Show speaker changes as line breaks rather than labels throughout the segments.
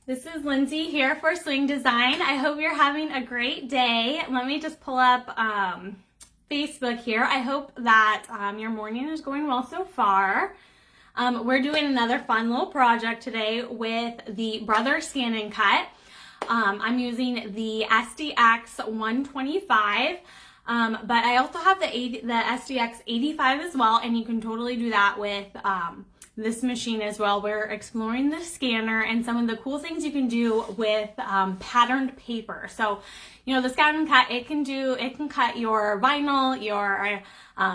This is Lindsay here for Swing Design. I hope you're having a great day. Let me just pull up Facebook here. I hope that your morning is going well so far. We're doing another fun little project today with the Brother ScanNCut. I'm using the SDX 125, but I also have the SDX 85 as well, and you can totally do that with this machine as well. We're exploring the scanner and some of the cool things you can do with patterned paper. So, you know, the ScanNCut, it can cut your vinyl, your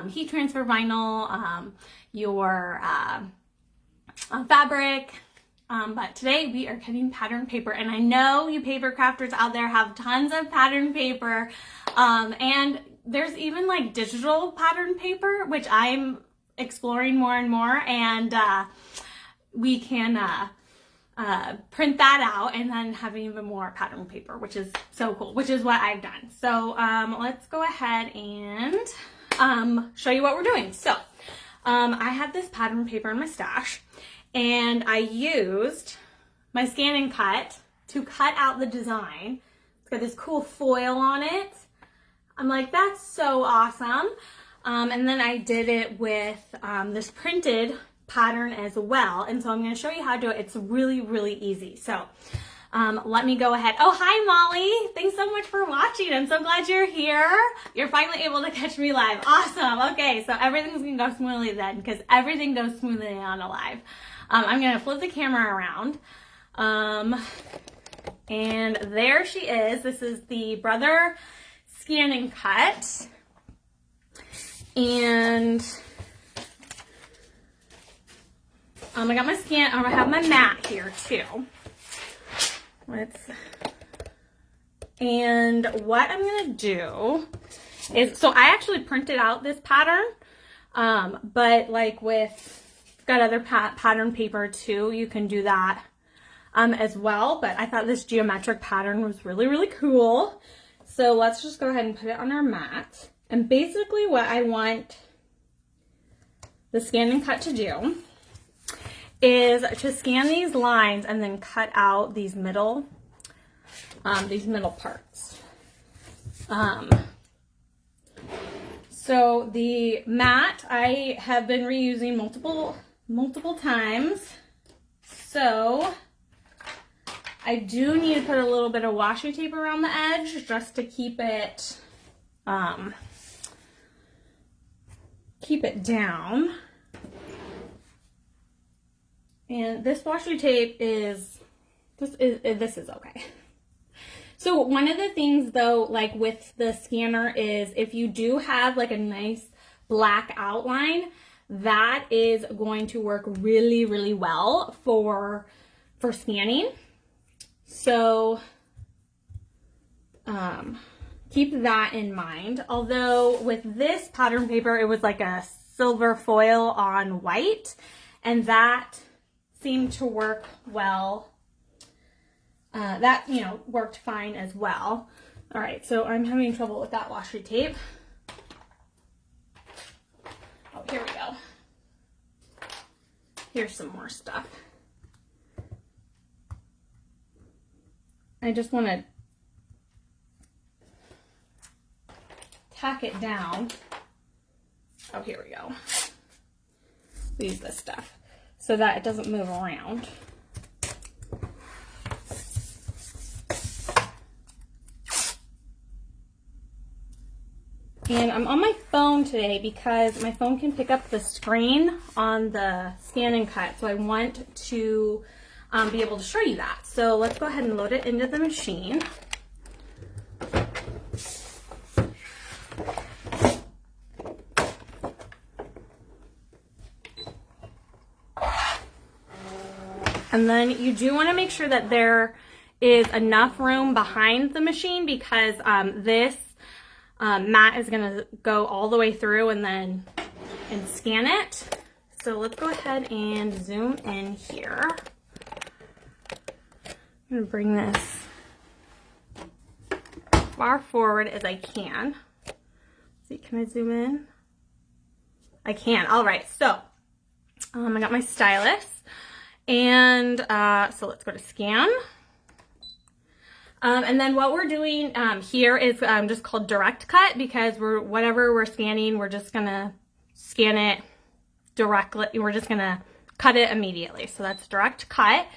heat transfer vinyl, your fabric. But today we are cutting patterned paper, and I know you paper crafters out there have tons of patterned paper, and there's even like digital patterned paper, which I'm exploring more and more, and we can print that out and then have even more pattern paper, which is so cool, which is what I've done. So let's go ahead and show you what we're doing. So I had this pattern paper in my stash, and I used my ScanNCut to cut out the design. It's got this cool foil on it. I'm like, that's so awesome. And then I did it with this printed pattern as well. And so I'm going to show you how to do it. It's really, really easy. So let me go ahead. Oh, hi, Molly. Thanks so much for watching. I'm so glad you're here. You're finally able to catch me live. Awesome. Okay, so everything's going to go smoothly then, because everything goes smoothly on a live. I'm going to flip the camera around. And there she is. This is the Brother ScanNCut. And I got my I have my mat here too. And what I'm gonna do is, so I actually printed out this pattern, but like got other pattern paper too, you can do that as well. But I thought this geometric pattern was really, really cool. So let's just go ahead and put it on our mat. And basically what I want the ScanNCut to do is to scan these lines and then cut out these middle parts. So the mat I have been reusing multiple times. So I do need to put a little bit of washi tape around the edge just to keep it down. And this washi tape is okay. So one of the things though, like with the scanner, is if you do have like a nice black outline, that is going to work really, really well for scanning. So keep that in mind. Although with this pattern paper, it was like a silver foil on white, and that seemed to work well. That, you know, worked fine as well. All right, so I'm having trouble with that washi tape. Oh, here we go. Here's some more stuff. I just want to tack it down. Oh, here we go. Use this stuff so that it doesn't move around. And I'm on my phone today because my phone can pick up the screen on the ScanNCut, so I want to be able to show you that. So let's go ahead and load it into the machine. And then you do want to make sure that there is enough room behind the machine, because this mat is going to go all the way through and scan it. So let's go ahead and zoom in here. I'm going to bring this far forward as I can. See, can I zoom in? I can. All right, so I got my stylus. And so let's go to scan. And then what we're doing here is just called direct cut, because whatever we're scanning, we're just gonna scan it directly. We're just gonna cut it immediately. So that's direct cut.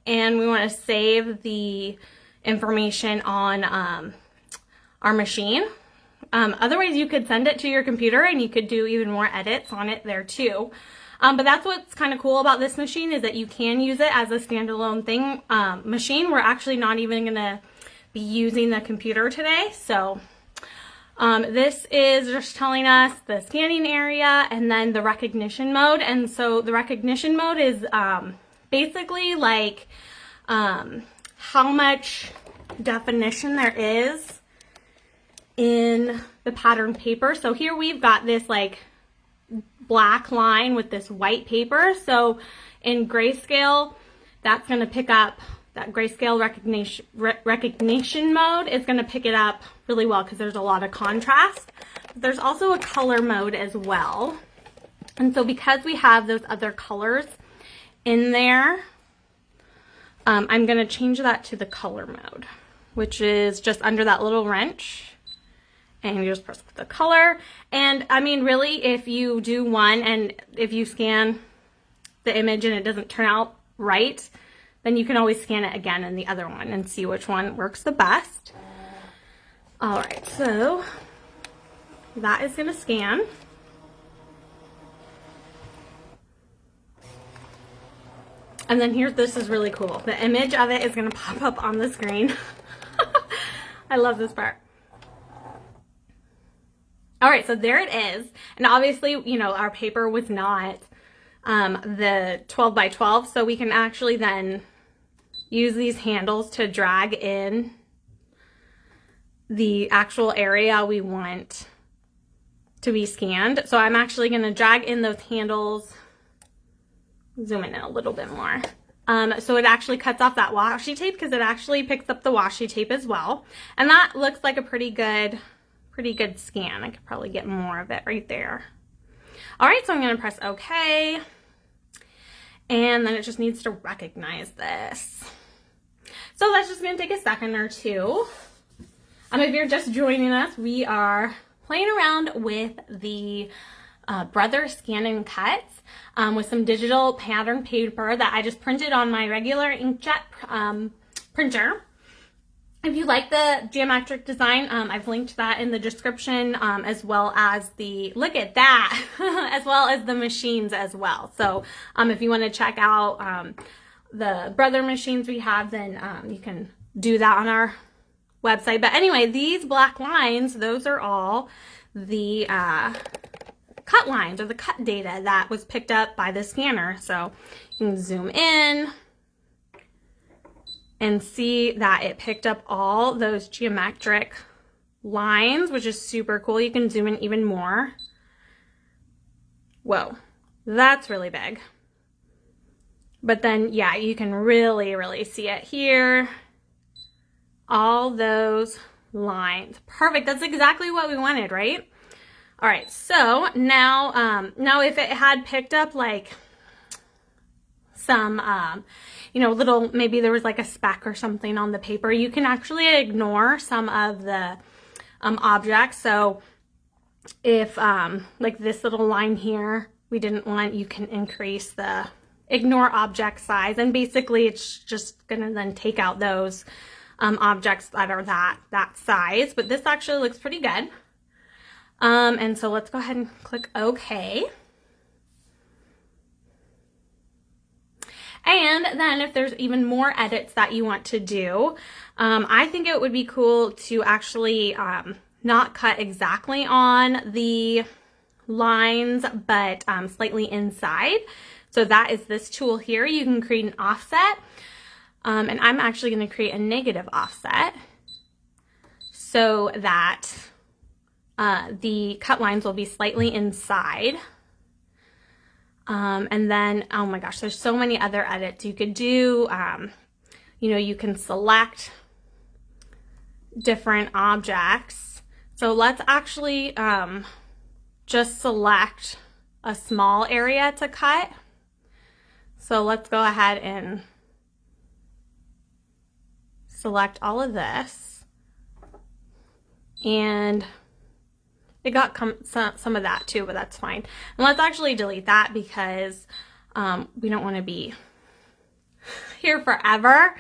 And we want to save the information on our machine. Otherwise, you could send it to your computer and you could do even more edits on it there too. But that's what's kind of cool about this machine, is that you can use it as a standalone thing. Machine. We're actually not even going to be using the computer today. So this is just telling us the scanning area and then the recognition mode. And so the recognition mode is basically like how much definition there is in the pattern paper. So here we've got this like black line with this white paper. So in grayscale, that's going to pick up that grayscale recognition mode is going to pick it up really well because there's a lot of contrast. There's also a color mode as well. And so because we have those other colors in there, I'm going to change that to the color mode, which is just under that little wrench. And you just press the color. And I mean, really, if you do one and if you scan the image and it doesn't turn out right, then you can always scan it again in the other one and see which one works the best. All right, so that is going to scan. And then this is really cool. The image of it is going to pop up on the screen. I love this part. All right, so there it is. And obviously, you know, our paper was not the 12 by 12, so we can actually then use these handles to drag in the actual area we want to be scanned. So I'm actually going to drag in those handles, zoom in a little bit more. So it actually cuts off that washi tape because it actually picks up the washi tape as well. And that looks like a pretty good scan. I could probably get more of it right there. All right, so I'm going to press OK. And then it just needs to recognize this. So that's just going to take a second or two. If you're just joining us, we are playing around with the Brother ScanNCut with some digital pattern paper that I just printed on my regular inkjet printer. If you like the geometric design, I've linked that in the description, as well as look at that, as well as the machines as well. So if you want to check out the Brother machines we have, then you can do that on our website. But anyway, these black lines, those are all the cut lines or the cut data that was picked up by the scanner. So you can zoom in and see that it picked up all those geometric lines, which is super cool. You can zoom in even more. Whoa, that's really big. But then, yeah, you can really, really see it here. All those lines. Perfect, that's exactly what we wanted, right? All right, so now, if it had picked up like some, you know, maybe there was like a speck or something on the paper, you can actually ignore some of the objects. So if like this little line here we didn't want, you can increase the ignore object size, and basically it's just gonna then take out those objects that are that size. But this actually looks pretty good. And so let's go ahead and click OK. And then if there's even more edits that you want to do, I think it would be cool to actually not cut exactly on the lines, but slightly inside. So that is this tool here. You can create an offset. And I'm actually going to create a negative offset so that the cut lines will be slightly inside. And then, oh my gosh, there's so many other edits you could do. You know, you can select different objects. So let's actually just select a small area to cut. So let's go ahead and select all of this, and it got some of that too, but that's fine. And let's actually delete that because we don't want to be here forever.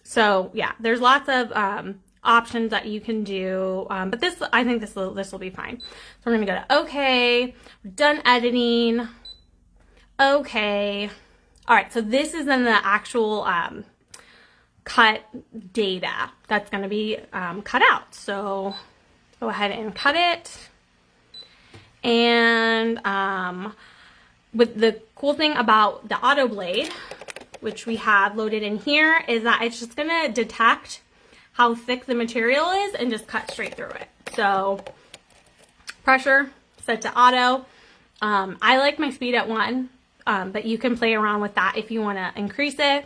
So yeah, there's lots of options that you can do, but this, I think this will be fine. So we're gonna go to okay, we're done editing. Okay, all right, so this is then the actual cut data that's gonna be cut out. So go ahead and cut it. And with the cool thing about the auto blade, which we have loaded in here, is that it's just gonna detect how thick the material is and just cut straight through it. So pressure set to auto. I like my speed at 1, but you can play around with that if you want to increase it.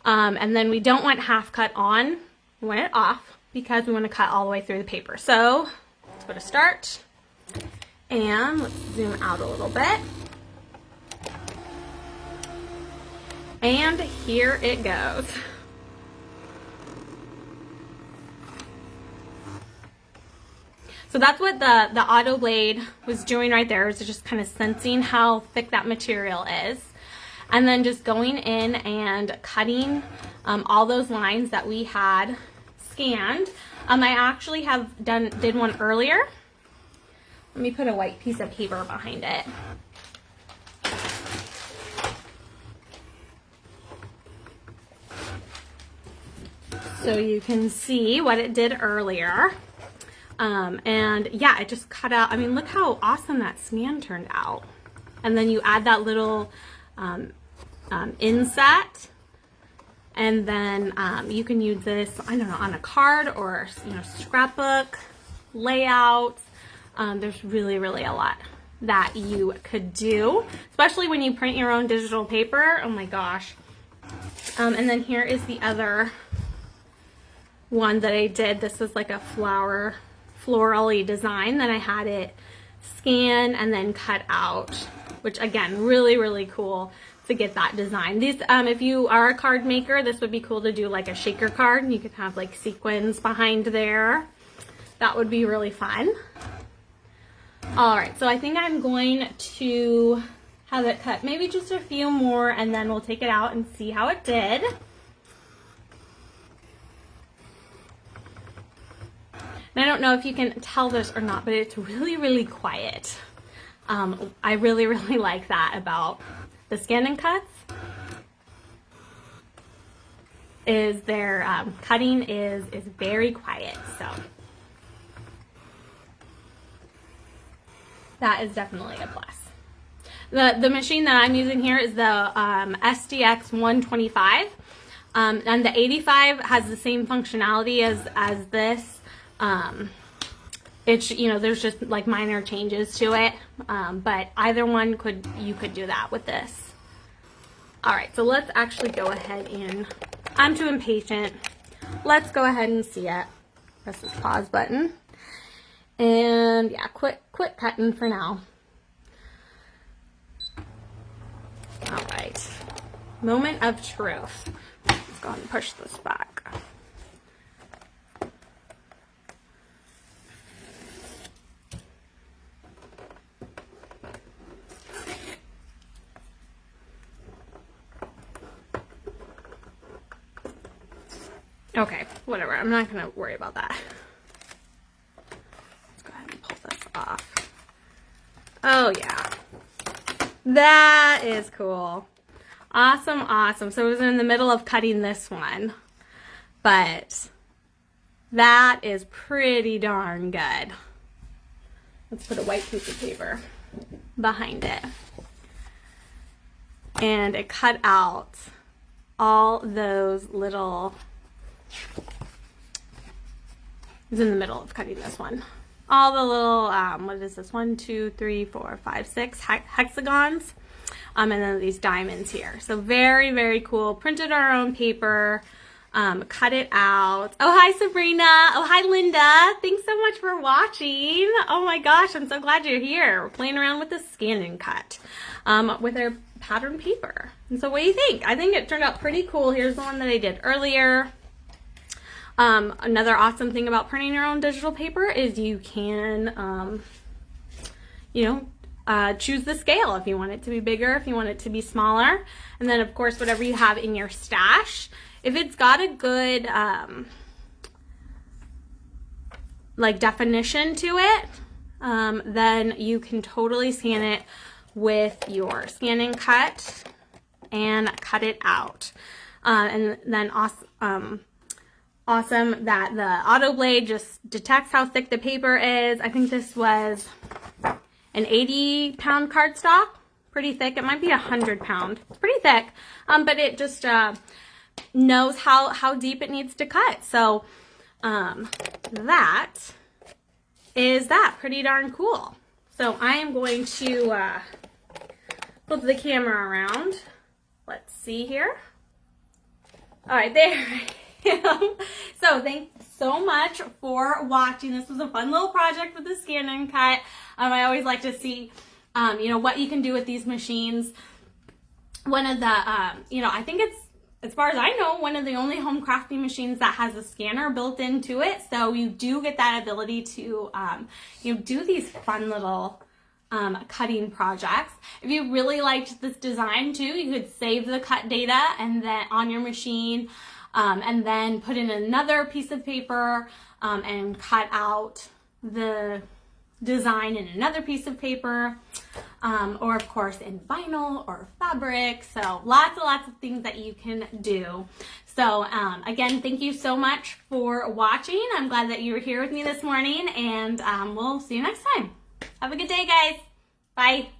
And then we don't want half cut on, we want it off because we want to cut all the way through the paper. So let's go to start and let's zoom out a little bit. And here it goes. So that's what the auto blade was doing right there, is just kind of sensing how thick that material is. And then just going in and cutting all those lines that we had scanned. I actually did one earlier. Let me put a white piece of paper behind it. So you can see what it did earlier. And yeah, it just cut out. I mean, look how awesome that scan turned out. And then you add that little inset, and then you can use this, I don't know, on a card or, you know, scrapbook, layouts. There's really a lot that you could do, especially when you print your own digital paper. Oh my gosh. And then here is the other one that I did. This is like a floral-y design that I had it scan and then cut out, which again, really cool to get that design. These, if you are a card maker, this would be cool to do like a shaker card, and you could have like sequins behind there. That would be really fun. All right, so I think I'm going to have it cut maybe just a few more, and then we'll take it out and see how it did. And I don't know if you can tell this or not, but it's really quiet. I really like that about the ScanNCuts, is their cutting is very quiet. So that is definitely a plus. The machine that I'm using here is the SDX 125, and the 85 has the same functionality as this. It's, you know, there's just like minor changes to it, but either one you could do that with this. All right, so let's actually go ahead and, I'm too impatient. Let's go ahead and see it. Press this pause button. And yeah, quit cutting for now. All right, moment of truth. Let's go ahead and push this back. Okay, whatever. I'm not going to worry about that. Let's go ahead and pull this off. Oh, yeah. That is cool. Awesome. So it was in the middle of cutting this one, but that is pretty darn good. Let's put a white piece of paper behind it. And it cut out all those little... I was in the middle of cutting this one. All the little, what is this? 1, 2, 3, 4, 5, 6 hexagons. And then these diamonds here. So very cool. Printed our own paper. Cut it out. Oh, hi, Sabrina. Oh, hi, Linda. Thanks so much for watching. Oh my gosh, I'm so glad you're here. We're playing around with the ScanNCut with our pattern paper. And so what do you think? I think it turned out pretty cool. Here's the one that I did earlier. Another awesome thing about printing your own digital paper is you can, choose the scale if you want it to be bigger, if you want it to be smaller. And then of course, whatever you have in your stash, if it's got a good, definition to it, then you can totally scan it with your ScanNCut and cut it out. And then awesome that the auto blade just detects how thick the paper is. I think this was an 80-pound cardstock, pretty thick. It might be 100-pound. It's pretty thick, but it just knows how deep it needs to cut. So that is that. Pretty darn cool. So I am going to flip the camera around. Let's see here. All right, there I am. So thanks so much for watching. This was a fun little project with the ScanNCut. I always like to see, what you can do with these machines. One of the, I think it's, as far as I know, one of the only home crafting machines that has a scanner built into it. So you do get that ability to, do these fun little cutting projects. If you really liked this design too, you could save the cut data and then on your machine, and then put in another piece of paper and cut out the design in another piece of paper, or of course in vinyl or fabric. So lots of things that you can do. So again, thank you so much for watching. I'm glad that you were here with me this morning, and we'll see you next time. Have a good day, guys. Bye.